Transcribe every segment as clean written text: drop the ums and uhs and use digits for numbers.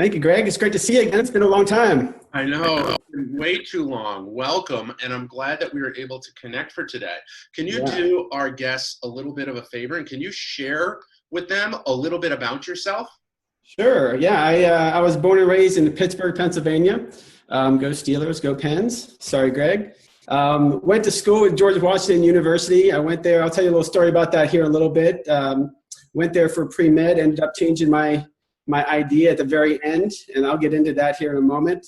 Thank you, Greg. It's great to see you again. It's been a long time. I know, it's been way too long. Welcome, and I'm glad that we were able to connect for today. Can you do our guests a little bit of a favor, and can you share with them a little bit about yourself? Sure. Yeah, I was born and raised in Pittsburgh, Pennsylvania. Go Steelers, go Pens. Sorry, Greg. Went to school at George Washington University. I went there. I'll tell you a little story about that here in a little bit. Went there for pre-med, ended up changing my ID at the very end, and I'll get into that here in a moment.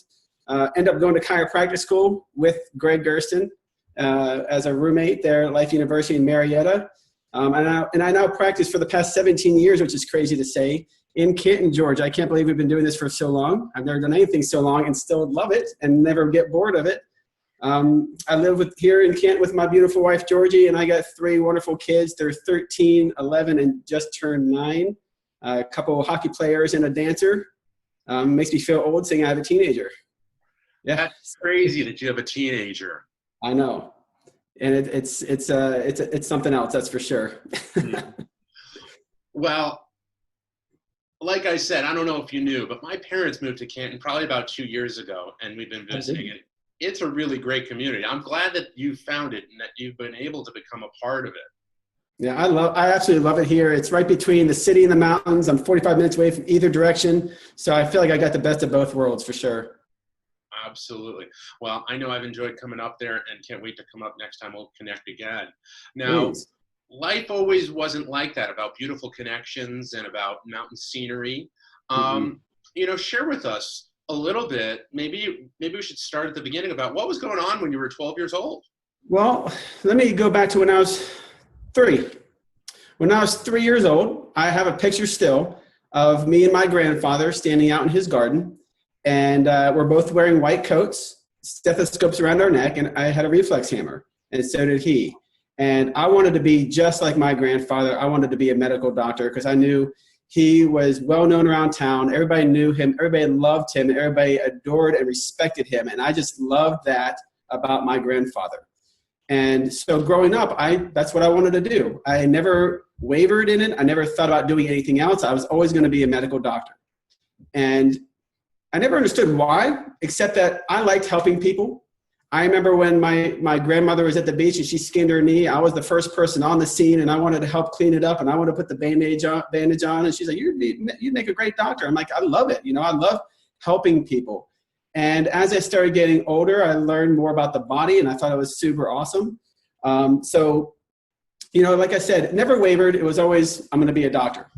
Ended up going to chiropractic school with Greg Gersten as a roommate there at Life University in Marietta. And I now practice for the past 17 years, which is crazy to say, in Canton, Georgia. I can't believe we've been doing this for so long. I've never done anything so long and still love it and never get bored of it. I live here in Canton with my beautiful wife, Georgie, and I got 3 wonderful kids. They're 13, 11, and just turned 9. A couple of hockey players and a dancer. Makes me feel old saying I have a teenager. Yeah, that's crazy that you have a teenager. I know, and it's something else, that's for sure. Well, like I said, I don't know if you knew, but my parents moved to Canton probably about 2 years ago, and we've been visiting it. It's a really great community. I'm glad that you found it and that you've been able to become a part of it. Yeah, I absolutely love it here. It's right between the city and the mountains. I'm 45 minutes away from either direction. So I feel like I got the best of both worlds for sure. Absolutely. Well, I know I've enjoyed coming up there and can't wait to come up next time. We'll connect again. Now, Please. Life always wasn't like that, about beautiful connections and about mountain scenery. You know, share with us a little bit. Maybe we should start at the beginning about what was going on when you were 12 years old. Well, let me go back to when I was 3. When I was 3 years old, I have a picture still of me and my grandfather standing out in his garden. And we're both wearing white coats, stethoscopes around our neck, and I had a reflex hammer, and so did he. And I wanted to be just like my grandfather. I wanted to be a medical doctor because I knew he was well known around town. Everybody knew him. Everybody loved him. Everybody adored and respected him. And I just loved that about my grandfather. And so growing up, that's what I wanted to do. I never wavered in it. I never thought about doing anything else. I was always going to be a medical doctor. And I never understood why, except that I liked helping people. I remember when my grandmother was at the beach and she skinned her knee. I was the first person on the scene, and I wanted to help clean it up, and I wanted to put the bandage on. And she's like, "You'd make a great doctor." I'm like, "I love it. You know, I love helping people." And as I started getting older, I learned more about the body, and I thought it was super awesome. So, you know, like I said, never wavered. It was always, I'm going to be a doctor.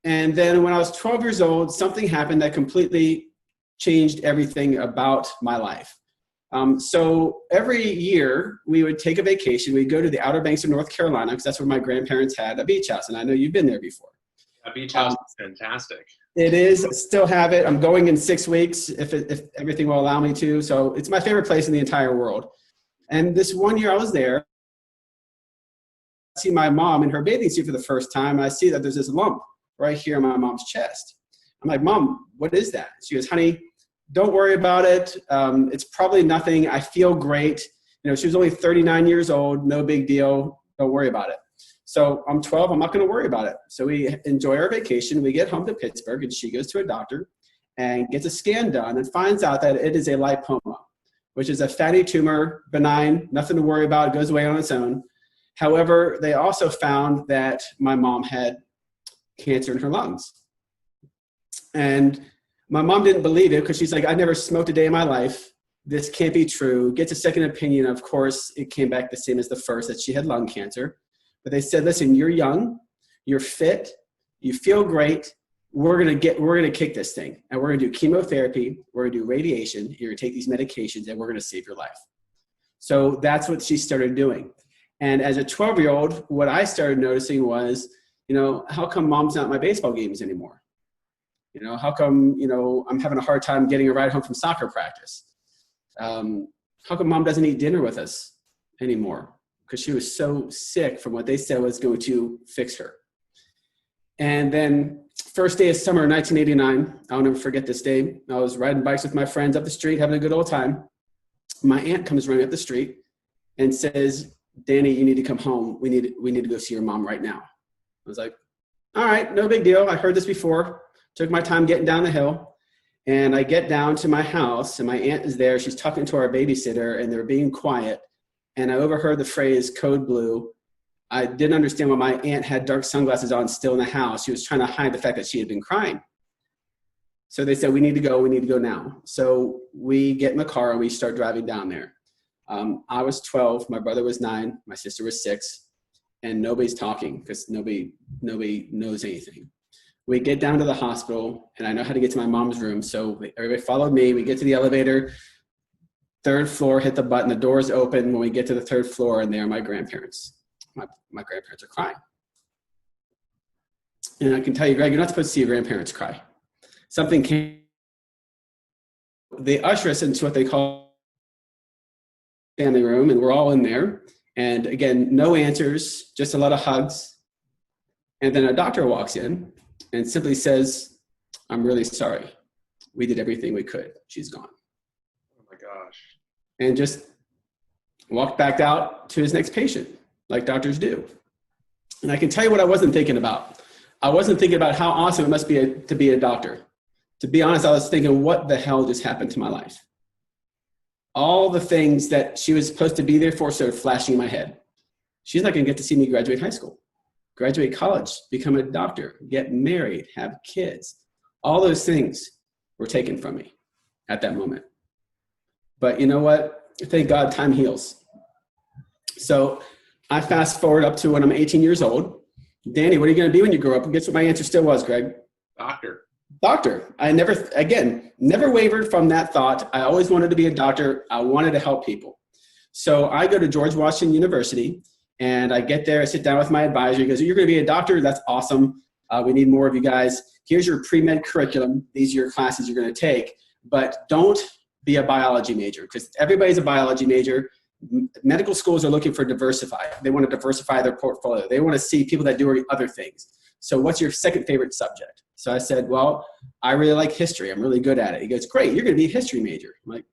And then when I was 12 years old, something happened that completely changed everything about my life. So every year we would take a vacation. We'd go to the Outer Banks of North Carolina because that's where my grandparents had a beach house. And I know you've been there before. A beach house is fantastic. It is. Still have it. I'm going in 6 weeks if everything will allow me to. So it's my favorite place in the entire world. And this one year I was there, I see my mom in her bathing suit for the first time. And I see that there's this lump right here in my mom's chest. I'm like, "Mom, what is that?" She goes, "Honey, don't worry about it. It's probably nothing. I feel great." You know, she was only 39 years old. No big deal. Don't worry about it. So I'm 12. I'm not going to worry about it. So we enjoy our vacation. We get home to Pittsburgh, and she goes to a doctor and gets a scan done and finds out that it is a lipoma, which is a fatty tumor, benign, nothing to worry about. It goes away on its own. However, they also found that my mom had cancer in her lungs. And my mom didn't believe it because she's like, "I never smoked a day in my life. This can't be true." Gets a second opinion. Of course, it came back the same as the first, that she had lung cancer. But they said, "Listen, you're young, you're fit, you feel great. We're gonna kick this thing, and we're gonna do chemotherapy. We're gonna do radiation. You're gonna take these medications, and we're gonna save your life." So that's what she started doing. And as a 12-year-old, what I started noticing was, you know, how come mom's not at my baseball games anymore? You know, how come, you know, I'm having a hard time getting a ride home from soccer practice? How come mom doesn't eat dinner with us anymore? Because she was so sick from what they said was going to fix her. And then first day of summer, 1989, I'll never forget this day. I was riding bikes with my friends up the street, having a good old time. My aunt comes running up the street and says, "Danny, you need to come home. We need to go see your mom right now." I was like, "All right, no big deal. I heard this before." Took my time getting down the hill. And I get down to my house and my aunt is there. She's talking to our babysitter and they're being quiet. And I overheard the phrase code blue. I didn't understand why my aunt had dark sunglasses on still in the house. She was trying to hide the fact that she had been crying. So they said, we need to go now. So we get in the car and we start driving down there. I was 12, my brother was 9, my sister was 6, and nobody's talking because nobody knows anything. We get down to the hospital and I know how to get to my mom's room. So everybody followed me. We get to the elevator, 3rd floor, hit the button, the doors open. When we get to the 3rd floor, and there are my grandparents. My grandparents are crying. And I can tell you, Greg, you're not supposed to see your grandparents cry. Something came. They usher us into what they call family room, and we're all in there. And again, no answers, just a lot of hugs. And then a doctor walks in and simply says, I'm really sorry. We did everything we could. She's gone. Oh my gosh. And just walked back out to his next patient, like doctors do. And I can tell you what I wasn't thinking about. I wasn't thinking about how awesome it must be to be a doctor. To be honest, I was thinking, what the hell just happened to my life? All the things that she was supposed to be there for started flashing in my head. She's not going to get to see me graduate high school, graduate college, become a doctor, get married, have kids. All those things were taken from me at that moment. But you know what? Thank God time heals. So I fast forward up to when I'm 18 years old. Danny, what are you going to be when you grow up? And guess what my answer still was, Greg? Doctor. I never wavered from that thought. I always wanted to be a doctor. I wanted to help people. So I go to George Washington University and I get there. I sit down with my advisor. He goes, you're going to be a doctor? That's awesome. We need more of you guys. Here's your pre-med curriculum. These are your classes you're going to take. But don't be a biology major because everybody's a biology major. Medical schools are looking for diversify. They want to diversify their portfolio. They want to see people that do other things. So what's your second favorite subject? So I said, well, I really like history. I'm really good at it. He goes, great, you're going to be a history major. I'm like,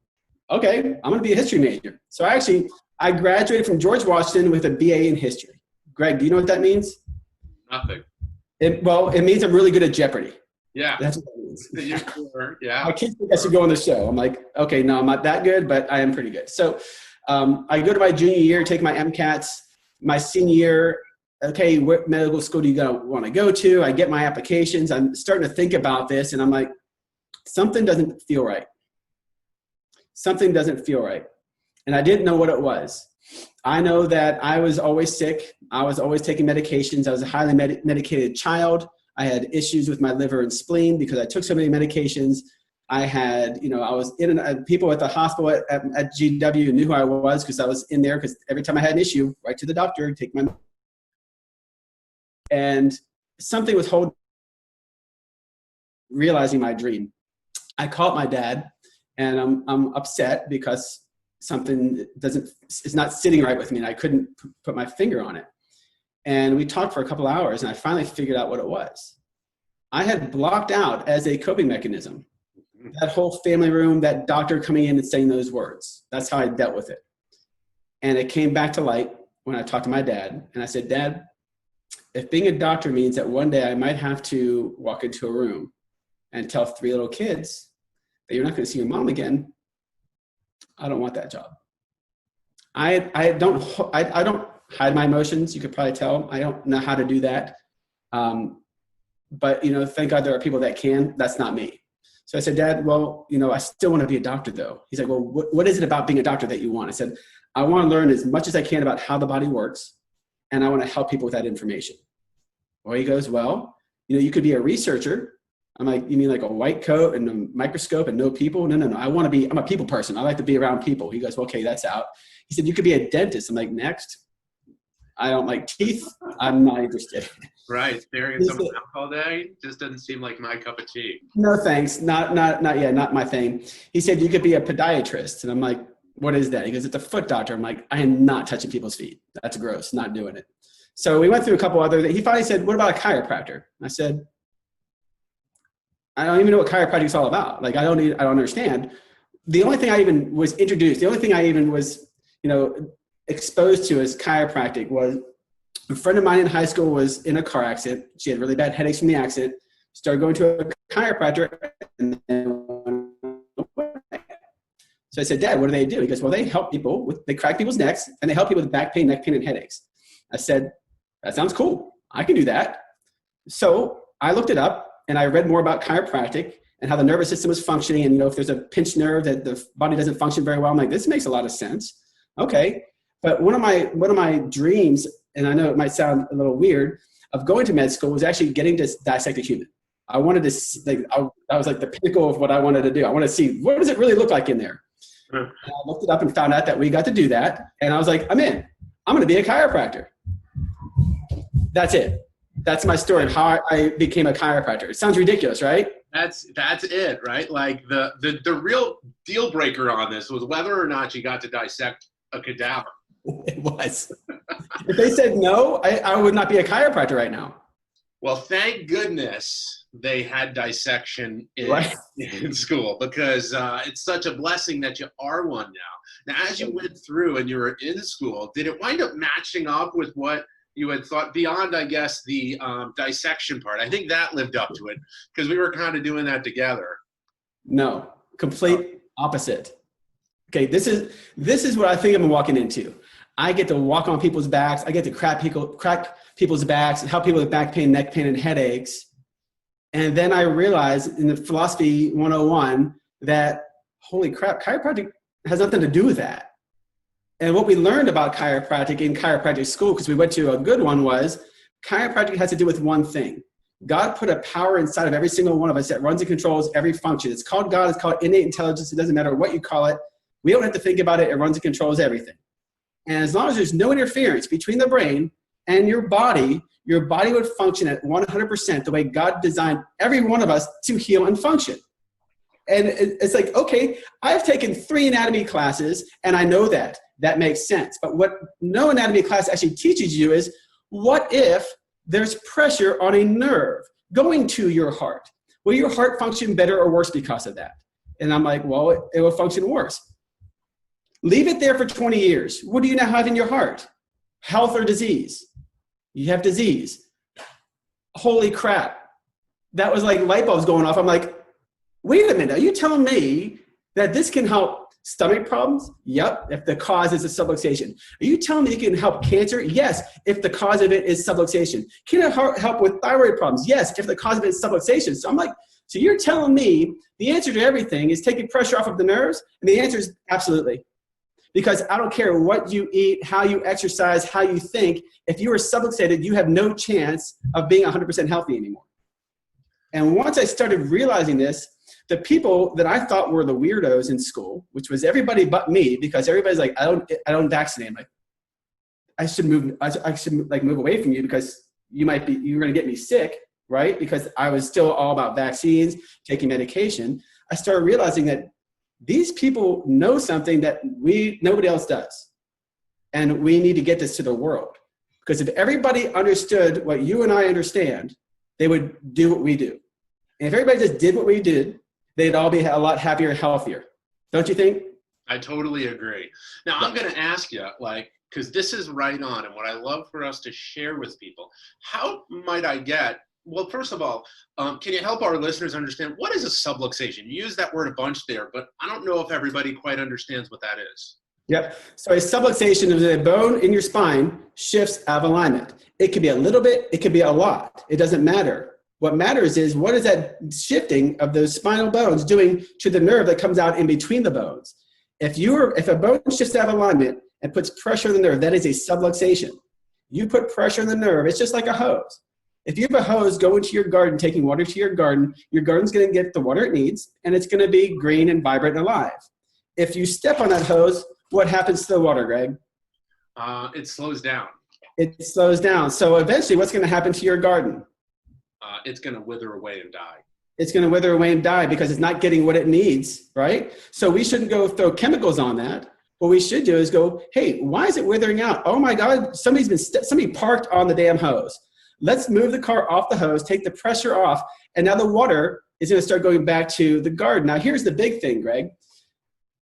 okay, I'm going to be a history major. So I graduated from George Washington with a BA in history. Greg, do you know what that means? Nothing. It means I'm really good at Jeopardy. Yeah. That's what it means. Yeah. My kids think I should go on the show. I'm like, okay, no, I'm not that good, but I am pretty good. So I go to my junior year, take my MCATs. My senior year, okay, what medical school do you want to go to? I get my applications. I'm starting to think about this, and I'm like, something doesn't feel right. Something doesn't feel right. And I didn't know what it was. I know that I was always sick. I was always taking medications. I was a highly medicated child. I had issues with my liver and spleen because I took so many medications. I had, I was people at the hospital at GW knew who I was because I was in there because every time I had an issue, right to the doctor, take my, and something was realizing my dream. I called my dad and I'm upset because something it's not sitting right with me and I couldn't put my finger on it. And we talked for a couple hours and I finally figured out what it was. I had blocked out as a coping mechanism. That whole family room, that doctor coming in and saying those words. That's how I dealt with it. And it came back to light when I talked to my dad. And I said, Dad, if being a doctor means that one day I might have to walk into a room and tell 3 little kids that you're not going to see your mom again, I don't want that job. I don't hide my emotions. You could probably tell. I don't know how to do that. But, thank God there are people that can. That's not me. So I said, Dad, well, I still want to be a doctor though. He's like, well, what is it about being a doctor that you want? I said, I want to learn as much as I can about how the body works. And I want to help people with that information. Well, he goes, well, you could be a researcher. I'm like, you mean like a white coat and a microscope and no people? No. I'm a people person. I like to be around people. He goes, well, okay, that's out. He said, you could be a dentist. I'm like, next. I don't like teeth. I'm not interested. Right. Staring at someone's mouth all day just doesn't seem like my cup of tea. No, thanks. Not my thing. He said, you could be a podiatrist. And I'm like, what is that? He goes, it's a foot doctor. I'm like, I am not touching people's feet. That's gross. Not doing it. So we went through a couple other, he finally said, what about a chiropractor? I said, I don't even know what chiropractic is all about. Like, I don't understand. The only thing I even was introduced, the only thing I even was, exposed to as chiropractic was a friend of mine in high school was in a car accident. She had really bad headaches from the accident, started going to a chiropractor, and then when So I said, Dad, what do they do? He goes, well, they help people they crack people's necks, and they help people with back pain, neck pain, and headaches. I said, that sounds cool. I can do that. So I looked it up, and I read more about chiropractic and how the nervous system is functioning. And, if there's a pinched nerve that the body doesn't function very well, I'm like, this makes a lot of sense. Okay. But one of my dreams, and I know it might sound a little weird, of going to med school was actually getting to dissect a human. I wanted to, that was like the pinnacle of what I wanted to do. I want to see, what does it really look like in there? And I looked it up and found out that we got to do that. And I was like, I'm in. I'm going to be a chiropractor. That's it. That's my story of how I became a chiropractor. It sounds ridiculous, right? That's it, right? Like the real deal breaker on this was whether or not you got to dissect a cadaver. It was. If they said no, I would not be a chiropractor right now. Well, thank goodness they had dissection in school, because it's such a blessing that you are one now. Now, as you went through and you were in school, did it wind up matching up with what you had thought beyond, I guess, the dissection part? I think that lived up to it, because we were kind of doing that together. No, complete opposite. Okay, this is what I think I'm walking into. I get to walk on people's backs. I get to crack people's backs, help people with back pain, neck pain, and headaches. And then I realized in the philosophy 101 that, holy crap, chiropractic has nothing to do with that. And what we learned about chiropractic in chiropractic school, because we went to a good one, was chiropractic has to do with one thing. God put a power inside of every single one of us that runs and controls every function. It's called God. It's called innate intelligence. It doesn't matter what you call it. We don't have to think about it. It runs and controls everything. And as long as there's no interference between the brain and your body would function at 100% the way God designed every one of us to heal and function. And it's like, okay, I've taken 3 anatomy classes and I know that. That makes sense. But what no anatomy class actually teaches you is, what if there's pressure on a nerve going to your heart? Will your heart function better or worse because of that? And I'm like, well, it will function worse. Leave it there for 20 years. What do you now have in your heart? Health or disease? You have disease. Holy crap. That was like light bulbs going off. I'm like, wait a minute. Are you telling me that this can help stomach problems? Yep, if the cause is a subluxation. Are you telling me it can help cancer? Yes, if the cause of it is subluxation. Can it help with thyroid problems? Yes, if the cause of it is subluxation. So I'm like, so you're telling me the answer to everything is taking pressure off of the nerves? And the answer is absolutely. Because I don't care what you eat, how you exercise, how you think. If you are subluxated, you have no chance of being 100% healthy anymore. And once I started realizing this, the people that I thought were the weirdos in school, which was everybody but me, because everybody's like, I don't vaccinate. I'm like, I should move away from you, because you're going to get me sick, right? Because I was still all about vaccines, taking medication. I started realizing that these people know something that nobody else does. And we need to get this to the world. Because if everybody understood what you and I understand, they would do what we do. And if everybody just did what we did, they'd all be a lot happier and healthier. Don't you think? I totally agree. Now, I'm going to ask you, because this is right on, and what I love for us to share with people, how might I get, well, first of all, can you help our listeners understand, what is a subluxation? You use that word a bunch there, but I don't know if everybody quite understands what that is. Yep. So a subluxation is a bone in your spine shifts out of alignment. It could be a little bit, it could be a lot. It doesn't matter. What matters is, what is that shifting of those spinal bones doing to the nerve that comes out in between the bones? If a bone shifts out of alignment and puts pressure on the nerve, that is a subluxation. You put pressure on the nerve, it's just like a hose. If you have a hose going to your garden, taking water to your garden's going to get the water it needs, and it's going to be green and vibrant and alive. If you step on that hose, what happens to the water, Greg? It slows down. It slows down. So eventually, what's going to happen to your garden? It's going to wither away and die. It's going to wither away and die because it's not getting what it needs, right? So we shouldn't go throw chemicals on that. What we should do is go, hey, why is it withering out? Oh my God, somebody parked on the damn hose. Let's move the car off the hose, take the pressure off, and now the water is going to start going back to the garden. Now, here's the big thing, Greg.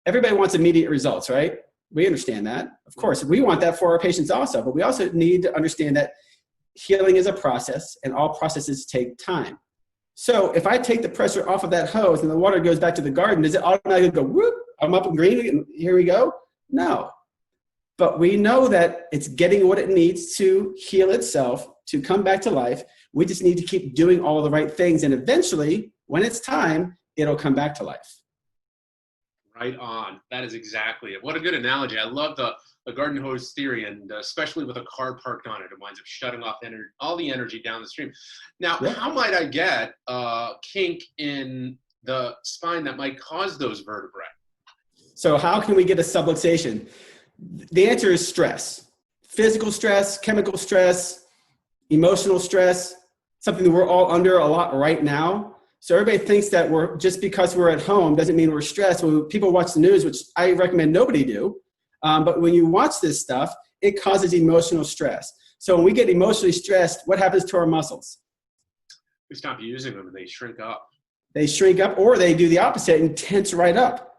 Everybody wants immediate results, right? We understand that. Of course, we want that for our patients also, but we also need to understand that healing is a process, and all processes take time. So if I take the pressure off of that hose and the water goes back to the garden, does it automatically go whoop? I'm up and green, here we go. No. But we know that it's getting what it needs to heal itself, to come back to life. We just need to keep doing all the right things. And eventually, when it's time, it'll come back to life. Right on. That is exactly it. What a good analogy. I love the garden hose theory, and especially with a car parked on it, it winds up shutting off all the energy down the stream. Now, how might I get a kink in the spine that might cause those vertebrae? So how can we get a subluxation? The answer is stress. Physical stress, chemical stress, emotional stress, something that we're all under a lot right now. So everybody thinks that just because we're at home doesn't mean we're stressed. When people watch the news, which I recommend nobody do, but when you watch this stuff, it causes emotional stress. So when we get emotionally stressed, what happens to our muscles? We stop using them and they shrink up. They shrink up, or they do the opposite and tense right up.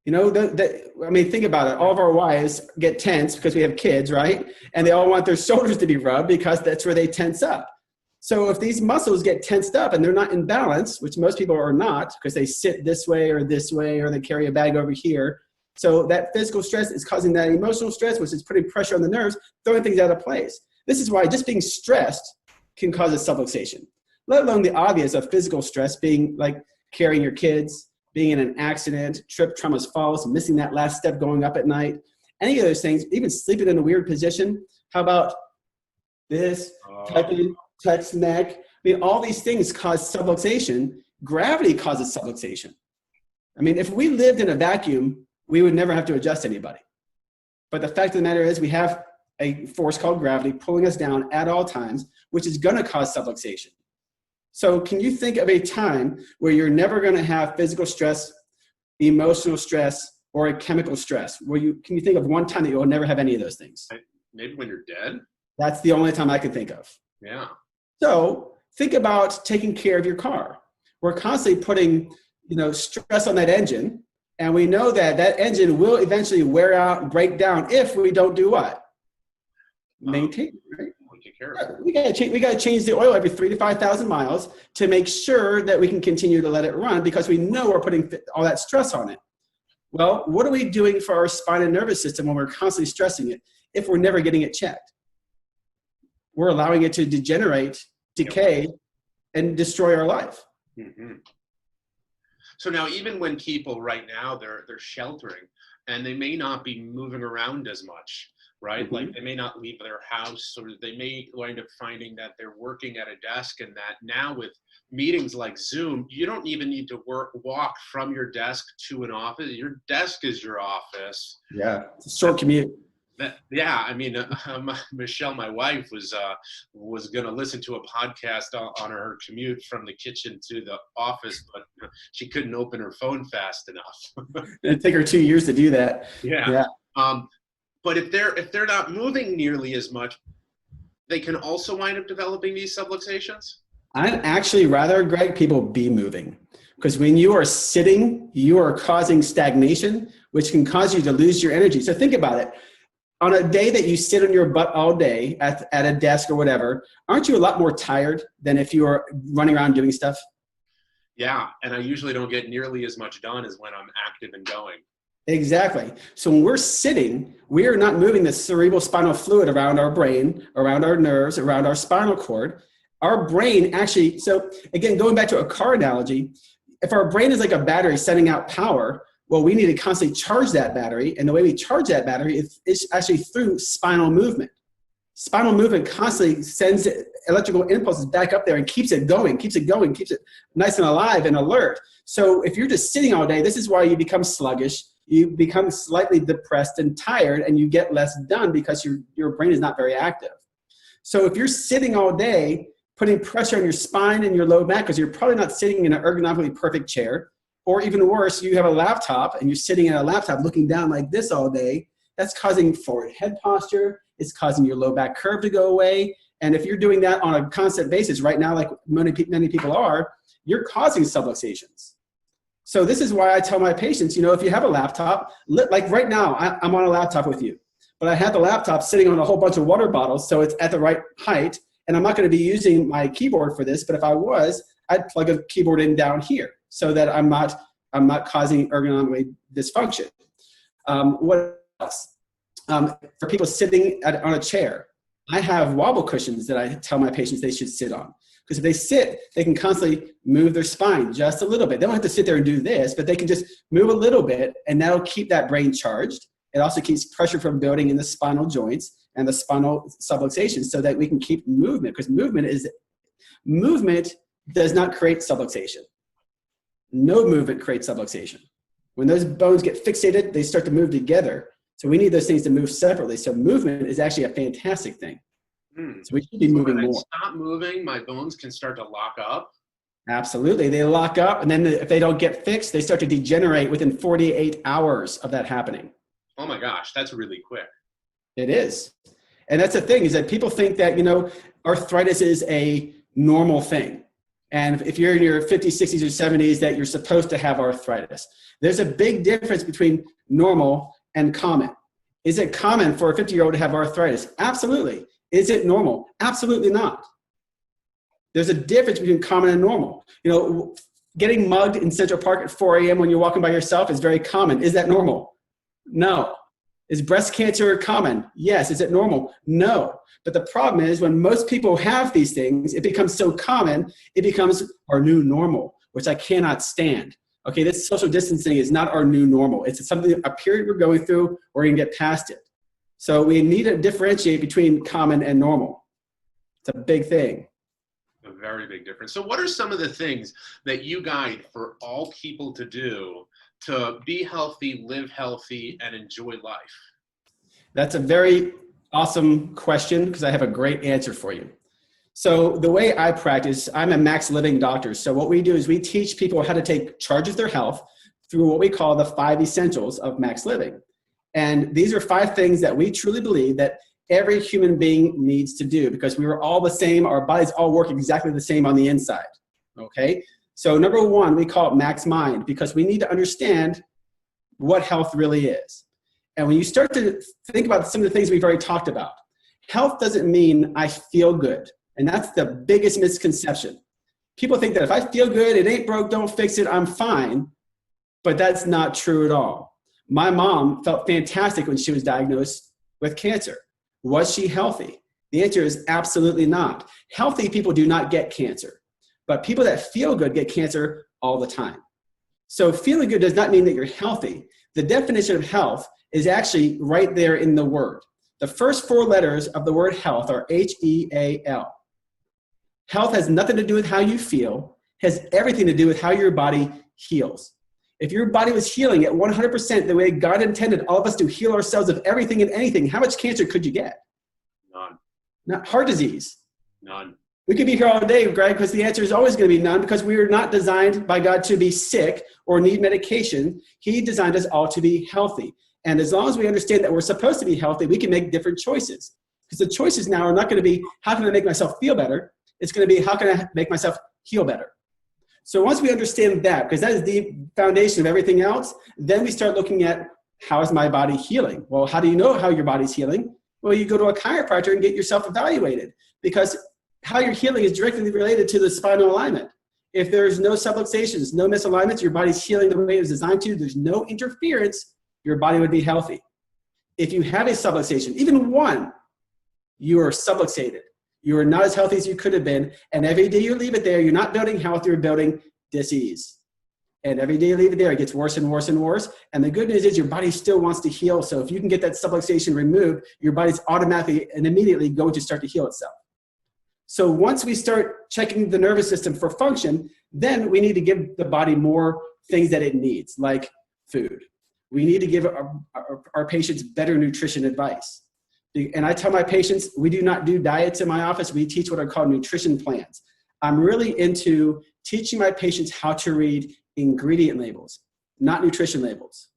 You know, I mean, think about it. All of our wives get tense because we have kids, right? And they all want their shoulders to be rubbed because that's where they tense up. So if these muscles get tensed up and they're not in balance, which most people are not because they sit this way, or they carry a bag over here. So that physical stress is causing that emotional stress, which is putting pressure on the nerves, throwing things out of place. This is why just being stressed can cause a subluxation, let alone the obvious of physical stress being like carrying your kids, being in an accident, trip, traumas, falls, missing that last step going up at night, any of those things, even sleeping in a weird position. How about this, typing, text, neck? I mean, all these things cause subluxation. Gravity causes subluxation. I mean, if we lived in a vacuum, we would never have to adjust anybody. But the fact of the matter is we have a force called gravity pulling us down at all times, which is going to cause subluxation. So can you think of a time where you're never going to have physical stress, emotional stress, or a chemical stress? Can you think of one time that you'll never have any of those things? Maybe when you're dead? That's the only time I can think of. Yeah. So think about taking care of your car. We're constantly putting, stress on that engine, and we know that that engine will eventually wear out, break down if we don't do what? Maintain, right? Take care of it. We got to change the oil every 3,000 to 5,000 miles to make sure that we can continue to let it run, because we know we're putting all that stress on it. Well, what are we doing for our spine and nervous system when we're constantly stressing it if we're never getting it checked? We're allowing it to degenerate, decay, and destroy our life. Mm-hmm. So now, even when people right now, they're sheltering and they may not be moving around as much, right? Mm-hmm. Like they may not leave their house, or they may wind up finding that they're working at a desk, and that now with meetings like Zoom, you don't even need to walk from your desk to an office. Your desk is your office. Yeah, it's a short commute. I mean, Michelle, my wife, was going to listen to a podcast on her commute from the kitchen to the office, but she couldn't open her phone fast enough. It'd take her 2 years to do that. Yeah. But if they're not moving nearly as much, they can also wind up developing these subluxations? I'd actually rather, Greg, people be moving. Because when you are sitting, you are causing stagnation, which can cause you to lose your energy. So think about it. On a day that you sit on your butt all day at a desk or whatever, aren't you a lot more tired than if you are running around doing stuff? Yeah, and I usually don't get nearly as much done as when I'm active and going. Exactly. So when we're sitting, we are not moving the cerebral spinal fluid around our brain, around our nerves, around our spinal cord. Our brain actually, so again, going back to a car analogy, if our brain is like a battery sending out power, well, we need to constantly charge that battery. And the way we charge that battery is actually through spinal movement. Spinal movement constantly sends electrical impulses back up there and keeps it going, keeps it nice and alive and alert. So if you're just sitting all day, this is why you become sluggish. You become slightly depressed and tired, and you get less done because your brain is not very active. So if you're sitting all day, putting pressure on your spine and your low back, because you're probably not sitting in an ergonomically perfect chair, or even worse, you have a laptop and you're sitting at a laptop looking down like this all day, that's causing forward head posture. It's causing your low back curve to go away. And if you're doing that on a constant basis right now, like many people are, you're causing subluxations. So this is why I tell my patients, if you have a laptop, like right now, I'm on a laptop with you, but I have the laptop sitting on a whole bunch of water bottles, so it's at the right height, and I'm not going to be using my keyboard for this, but if I was, I'd plug a keyboard in down here so that I'm not I'm not causing ergonomically dysfunction. What else? For people sitting on a chair, I have wobble cushions that I tell my patients they should sit on. Because if they sit, they can constantly move their spine just a little bit. They don't have to sit there and do this, but they can just move a little bit, and that'll keep that brain charged. It also keeps pressure from building in the spinal joints and the spinal subluxation so that we can keep movement, because movement does not create subluxation. No movement creates subluxation. When those bones get fixated, they start to move together. So we need those things to move separately. So movement is actually a fantastic thing. So we should be moving more. Stop moving, my bones can start to lock up. Absolutely. They lock up, and then if they don't get fixed, they start to degenerate within 48 hours of that happening. Oh my gosh, that's really quick. It is. And that's the thing, is that people think that, arthritis is a normal thing. And if you're in your 50s, 60s, or 70s, that you're supposed to have arthritis. There's a big difference between normal and common. Is it common for a 50-year-old to have arthritis? Absolutely. Is it normal? Absolutely not. There's a difference between common and normal. Getting mugged in Central Park at 4 a.m. when you're walking by yourself is very common. Is that normal? No. Is breast cancer common? Yes. Is it normal? No. But the problem is when most people have these things, it becomes so common, it becomes our new normal, which I cannot stand. Okay, this social distancing is not our new normal. It's something, a period we're going through, we're going to get past it. So we need to differentiate between common and normal. It's a big thing. A very big difference. So what are some of the things that you guide for all people to do to be healthy, live healthy, and enjoy life? That's a very awesome question, because I have a great answer for you. So the way I practice, I'm a max living doctor. So what we do is we teach people how to take charge of their health through what we call the 5 essentials of max living. And these are 5 things that we truly believe that every human being needs to do, because we are all the same. Our bodies all work exactly the same on the inside. Okay. So number 1, we call it max mind, because we need to understand what health really is. And when you start to think about some of the things we've already talked about, health doesn't mean I feel good. And that's the biggest misconception. People think that if I feel good, it ain't broke, don't fix it, I'm fine. But that's not true at all. My mom felt fantastic when she was diagnosed with cancer. Was she healthy? The answer is absolutely not. Healthy people do not get cancer, but people that feel good get cancer all the time. So feeling good does not mean that you're healthy. The definition of health is actually right there in the word. The first 4 letters of the word health are H-E-A-L. Health has nothing to do with how you feel, has everything to do with how your body heals. If your body was healing at 100% the way God intended all of us to heal ourselves of everything and anything, how much cancer could you get? None. Not heart disease. None. We could be here all day, Greg, because the answer is always going to be none, because we are not designed by God to be sick or need medication. He designed us all to be healthy. And as long as we understand that we're supposed to be healthy, we can make different choices. Because the choices now are not going to be, how can I make myself feel better? It's going to be, how can I make myself heal better? So once we understand that, because that is the foundation of everything else, then we start looking at, how is my body healing? Well, how do you know how your body's healing? Well, you go to a chiropractor and get yourself evaluated, because how you're healing is directly related to the spinal alignment. If there's no subluxations, no misalignments, your body's healing the way it was designed to, there's no interference, your body would be healthy. If you have a subluxation, even one, you are subluxated. You are not as healthy as you could have been. And every day you leave it there, you're not building health, you're building disease. And every day you leave it there, it gets worse and worse and worse. And the good news is your body still wants to heal. So if you can get that subluxation removed, your body's automatically and immediately going to start to heal itself. So once we start checking the nervous system for function, then we need to give the body more things that it needs, like food. We need to give our patients better nutrition advice. And I tell my patients, we do not do diets in my office. We teach what are called nutrition plans. I'm really into teaching my patients how to read ingredient labels, not nutrition labels.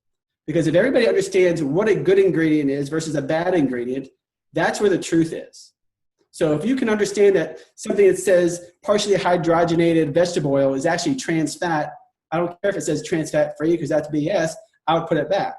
Because if everybody understands what a good ingredient is versus a bad ingredient, that's where the truth is. So if you can understand that something that says partially hydrogenated vegetable oil is actually trans fat, I don't care if it says trans fat free, because that's BS, I would put it back.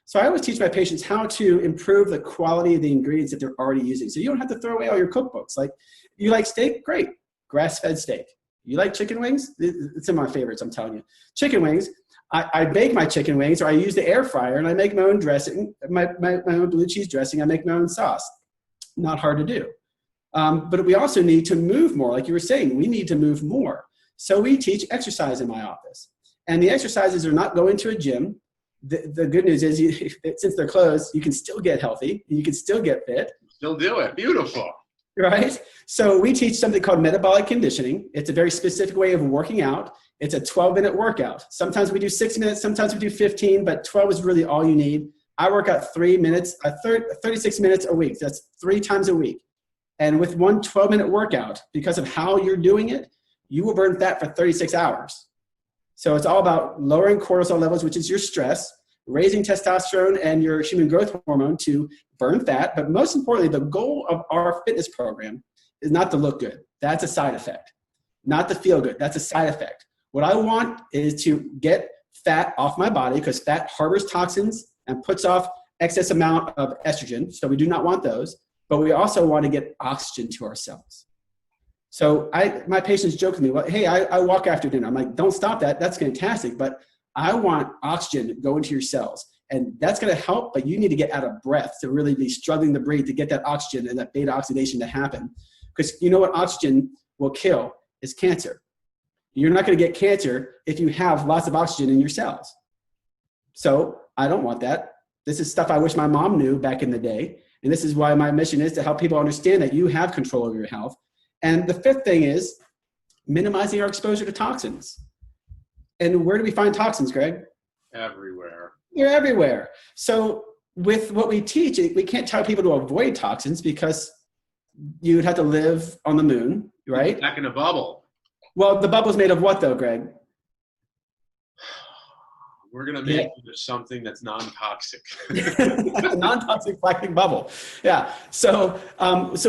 So I always teach my patients how to improve the quality of the ingredients that they're already using. So you don't have to throw away all your cookbooks. Like, you like steak? Great. Grass-fed steak. You like chicken wings? It's in my favorites, I'm telling you. Chicken wings. I bake my chicken wings, or I use the air fryer, and I make my own dressing, my own blue cheese dressing. I make my own sauce. Not hard to do. But we also need to move more. Like you were saying, we need to move more. So we teach exercise in my office. And the exercises are not going to a gym. The good news is, since they're closed, you can still get healthy. You can still get fit. Still do it. Beautiful. Right? So we teach something called metabolic conditioning. It's a very specific way of working out. It's a 12-minute workout. Sometimes we do 6 minutes, sometimes we do 15, but 12 is really all you need. I work out 3 minutes, 36 minutes a week. That's 3 times a week. And with one 12-minute workout, because of how you're doing it, you will burn fat for 36 hours. So it's all about lowering cortisol levels, which is your stress, raising testosterone and your human growth hormone to burn fat. But most importantly, the goal of our fitness program is not to look good. That's a side effect. Not to feel good. That's a side effect. What I want is to get fat off my body, because fat harbors toxins and puts off excess amount of estrogen. So we do not want those. But we also want to get oxygen to our cells. So my patients joke with me, well, hey, I walk after dinner. I'm like, don't stop that. That's fantastic. But I want oxygen to go into your cells. And that's going to help, but you need to get out of breath to really be struggling to breathe to get that oxygen and that beta oxidation to happen. Because you know what oxygen will kill is cancer. You're not going to get cancer if you have lots of oxygen in your cells. So I don't want that. This is stuff I wish my mom knew back in the day. And this is why my mission is to help people understand that you have control over your health. And the fifth thing is minimizing our exposure to toxins. And where do we find toxins, Greg? Everywhere. They're everywhere. So with what we teach, we can't tell people to avoid toxins, because you would have to live on the moon, right? Back in a bubble. Well, the bubble's made of what though, Greg? We're going to make it something that's non-toxic. A non-toxic plastic bubble. Yeah. So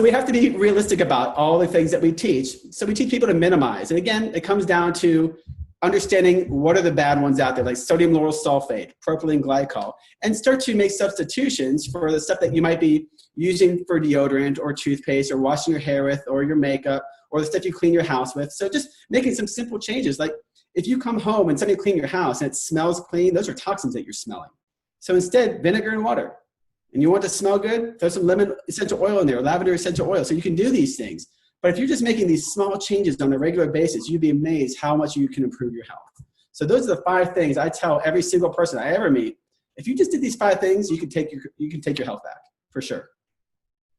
we have to be realistic about all the things that we teach. So we teach people to minimize. And again, it comes down to understanding what are the bad ones out there, like sodium lauryl sulfate, propylene glycol, and start to make substitutions for the stuff that you might be using for deodorant or toothpaste or washing your hair with, or your makeup, or the stuff you clean your house with. So just making some simple changes. Like if you come home and suddenly clean your house and it smells clean, those are toxins that you're smelling. So instead, vinegar and water. And you want to smell good, throw some lemon essential oil in there, lavender essential oil. So you can do these things. But if you're just making these small changes on a regular basis, you'd be amazed how much you can improve your health. So those are the 5 things I tell every single person I ever meet. If you just did these 5 things, you can take your health back, for sure.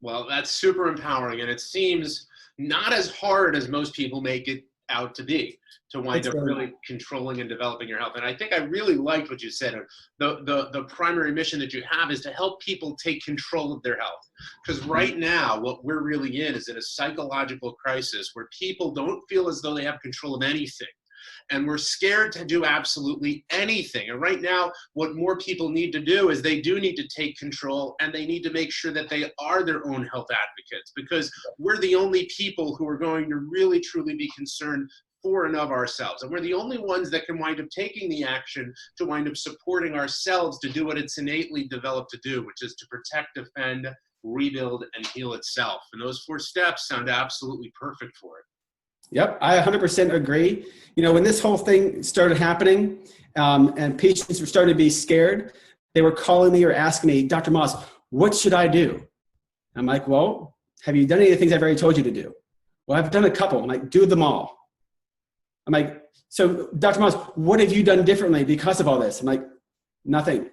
Well, that's super empowering. And it seems not as hard as most people make it out to be, to wind up really controlling and developing your health. And I think I really liked what you said. The primary mission that you have is to help people take control of their health. Because right now, what we're really in is in a psychological crisis where people don't feel as though they have control of anything. And we're scared to do absolutely anything. And right now, what more people need to do is they do need to take control, and they need to make sure that they are their own health advocates, because we're the only people who are going to really, truly be concerned for and of ourselves. And we're the only ones that can wind up taking the action to wind up supporting ourselves to do what it's innately developed to do, which is to protect, defend, rebuild, and heal itself. And those 4 steps sound absolutely perfect for it. Yep, I 100% agree. You know, when this whole thing started happening and patients were starting to be scared, they were calling me or asking me, Dr. Moss, what should I do? I'm like, well, have you done any of the things I've already told you to do? Well, I've done a couple. I'm like, do them all. I'm like, so Dr. Moss, what have you done differently because of all this? I'm like, nothing.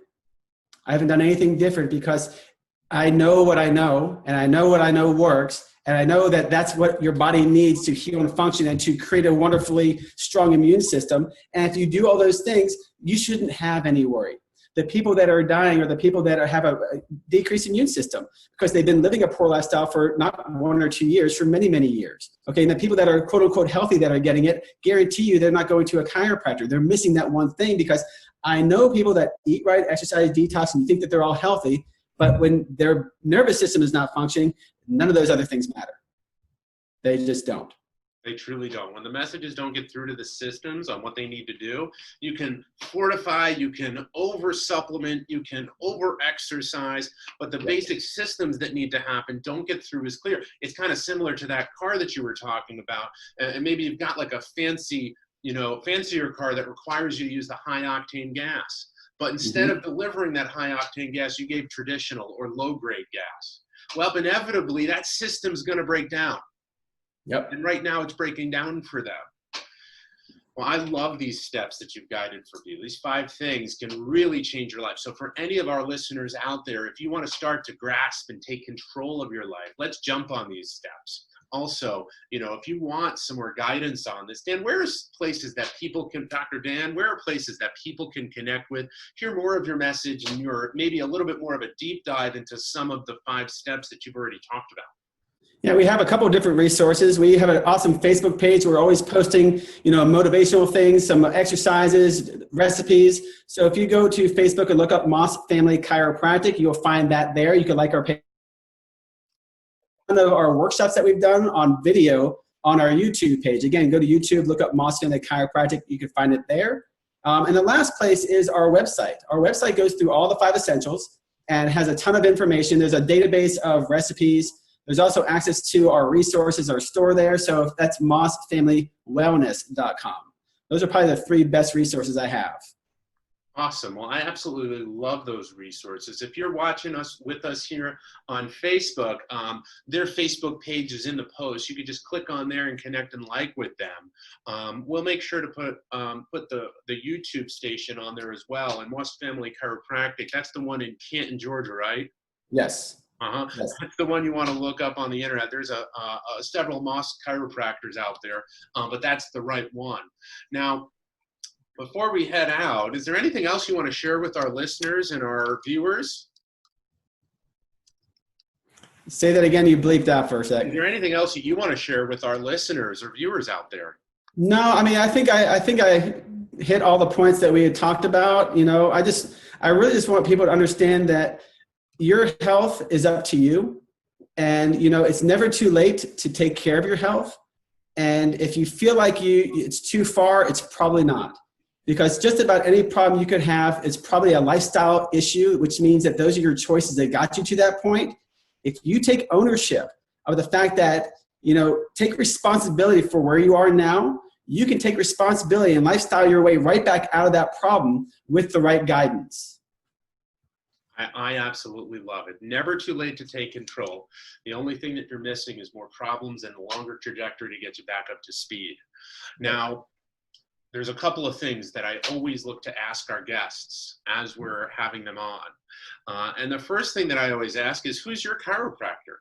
I haven't done anything different, because I know what I know, and I know what I know works. And I know that that's what your body needs to heal and function and to create a wonderfully strong immune system. And if you do all those things, you shouldn't have any worry. The people that are dying are the people that have a decreased immune system, because they've been living a poor lifestyle for not 1 or 2 years, for many, many years. Okay, and the people that are quote unquote healthy that are getting it, guarantee you they're not going to a chiropractor. They're missing that one thing, because I know people that eat right, exercise, detox, and think that they're all healthy, but when their nervous system is not functioning, none of those other things matter. They just don't. They truly don't. When the messages don't get through to the systems on what they need to do, you can fortify, you can over-supplement, you can over-exercise, but the basic systems that need to happen don't get through as clear. It's kind of similar to that car that you were talking about. And maybe you've got like a fancy fancier car that requires you to use the high octane gas. But instead of delivering that high octane gas, you gave traditional or low grade gas. Well, inevitably that system's going to break down. Yep. And right now it's breaking down for them. Well, I love these steps that you've guided for people. These 5 things can really change your life. So for any of our listeners out there, if you want to start to grasp and take control of your life, let's jump on these steps. Also, if you want some more guidance on this, Dan, where's places that people can, Dr. Dan, where are places that people can connect with, hear more of your message and maybe a little bit more of a deep dive into some of the 5 steps that you've already talked about? Yeah, we have a couple of different resources. We have an awesome Facebook page. We're always posting, motivational things, some exercises, recipes. So if you go to Facebook and look up Moss Family Chiropractic, you'll find that there. You can like our page. One of our workshops that we've done on video on our YouTube page. Again, go to YouTube, look up Moss Family Chiropractic. You can find it there. And the last place is our website. Our website goes through all the 5 essentials and has a ton of information. There's a database of recipes. There's also access to our resources, our store there. So that's mossfamilywellness.com. Those are probably the 3 best resources I have. Awesome. Well, I absolutely love those resources. If you're watching with us here on Facebook, their Facebook page is in the post. You can just click on there and connect and like with them. We'll make sure to put the YouTube station on there as well. And Moss Family Chiropractic, that's the one in Canton, Georgia, right? Yes. Yes. That's the one you want to look up on the internet. There's several Moss chiropractors out there, but that's the right one. Now, before we head out, is there anything else you want to share with our listeners and our viewers? Say that again. You bleeped out for a second. Is there anything else that you want to share with our listeners or viewers out there? No, I think I hit all the points that we had talked about. I really just want people to understand that your health is up to you, and it's never too late to take care of your health. And if you feel like it's too far, it's probably not. Because just about any problem you could have is probably a lifestyle issue, which means that those are your choices that got you to that point. If you take ownership of the fact that, take responsibility for where you are now, you can take responsibility and lifestyle your way right back out of that problem with the right guidance. I absolutely love it. Never too late to take control. The only thing that you're missing is more problems and a longer trajectory to get you back up to speed. Now, there's a couple of things that I always look to ask our guests as we're having them on. And the first thing that I always ask is, who's your chiropractor?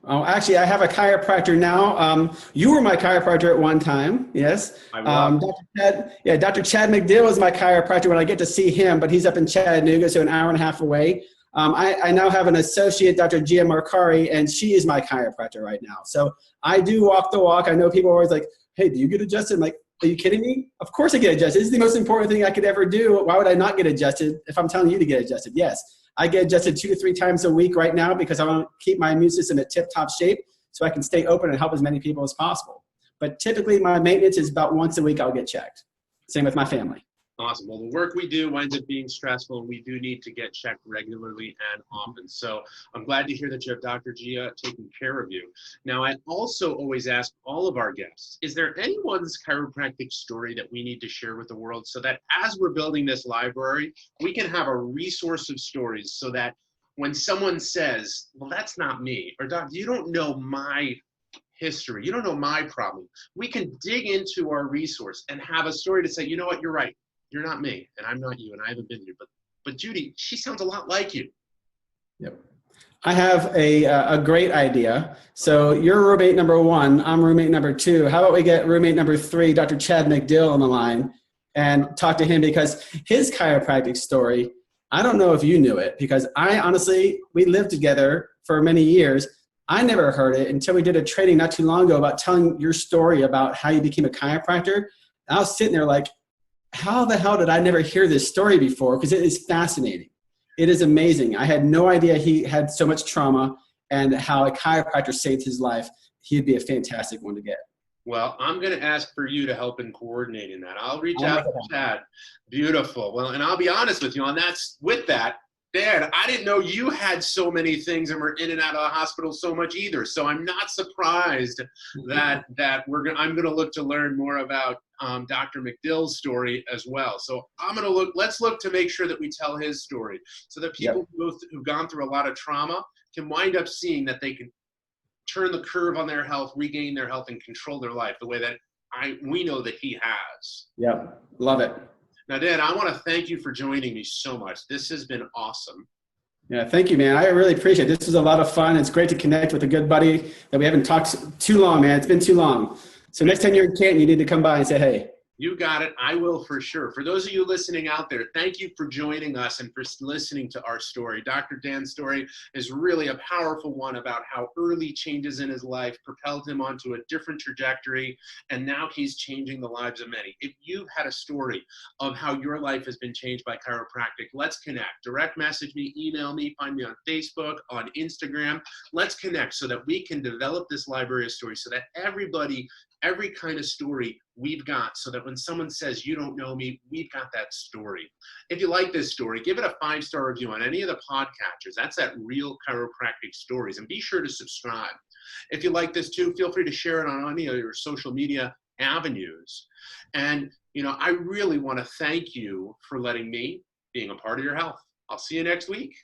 Oh, actually, I have a chiropractor now. You were my chiropractor at one time, yes. Dr. Chad McDill is my chiropractor when I get to see him, but he's up in Chattanooga, so an hour and a half away. I now have an associate, Dr. Gia Marcari, and she is my chiropractor right now. So I do walk the walk. I know people are always like, hey, do you get adjusted? I'm like, are you kidding me? Of course I get adjusted. This is the most important thing I could ever do. Why would I not get adjusted if I'm telling you to get adjusted? Yes. I get adjusted 2 to 3 times a week right now because I want to keep my immune system at tip-top shape so I can stay open and help as many people as possible. But typically my maintenance is about once a week I'll get checked. Same with my family. Awesome. Well, the work we do winds up being stressful, and we do need to get checked regularly and often. So I'm glad to hear that you have Dr. Gia taking care of you. Now, I also always ask all of our guests, is there anyone's chiropractic story that we need to share with the world so that as we're building this library, we can have a resource of stories so that when someone says, well, that's not me, or Doc, you don't know my history, you don't know my problem, we can dig into our resource and have a story to say, you know what, you're right. You're not me, and I'm not you, and I haven't been here. But Judy, she sounds a lot like you. Yep. I have a great idea. So you're roommate number 1. I'm roommate number 2. How about we get roommate number 3, Dr. Chad McDill, on the line and talk to him, because his chiropractic story, I don't know if you knew it, because we lived together for many years. I never heard it until we did a training not too long ago about telling your story about how you became a chiropractor. And I was sitting there like, how the hell did I never hear this story before? Because it is fascinating. It is amazing. I had no idea he had so much trauma and how a chiropractor saved his life. He'd be a fantastic one to get. Well, I'm going to ask for you to help in coordinating that. I'll reach out to Chad. Beautiful. Well, and I'll be honest with you on that. With that, Dan, I didn't know you had so many things and were in and out of the hospital so much either. So I'm not surprised that I'm going to look to learn more about Dr. McDill's story as well. So let's look to make sure that we tell his story so that people who've gone through a lot of trauma can wind up seeing that they can turn the curve on their health, regain their health, and control their life the way that we know that he has. Yep, love it. Now, Dan, I want to thank you for joining me so much. This has been awesome. Yeah, thank you, man. I really appreciate it. This was a lot of fun. It's great to connect with a good buddy that we haven't talked too long, man. It's been too long. So next time you're in Canton, you need to come by and say hey. You got it. I will for sure. For those of you listening out there, thank you for joining us and for listening to our story. Dr. Dan's story is really a powerful one about how early changes in his life propelled him onto a different trajectory, and now he's changing the lives of many. If you've had a story of how your life has been changed by chiropractic, let's connect. Direct message me, email me, find me on Facebook, on Instagram. Let's connect so that we can develop this library of stories so that every kind of story we've got, so that when someone says you don't know me, we've got that story. If you like this story, give it a 5-star review on any of the podcatchers. That's at Real Chiropractic Stories. And be sure to subscribe. If you like this too, feel free to share it on any of your social media avenues. And I really want to thank you for letting me being a part of your health. I'll see you next week.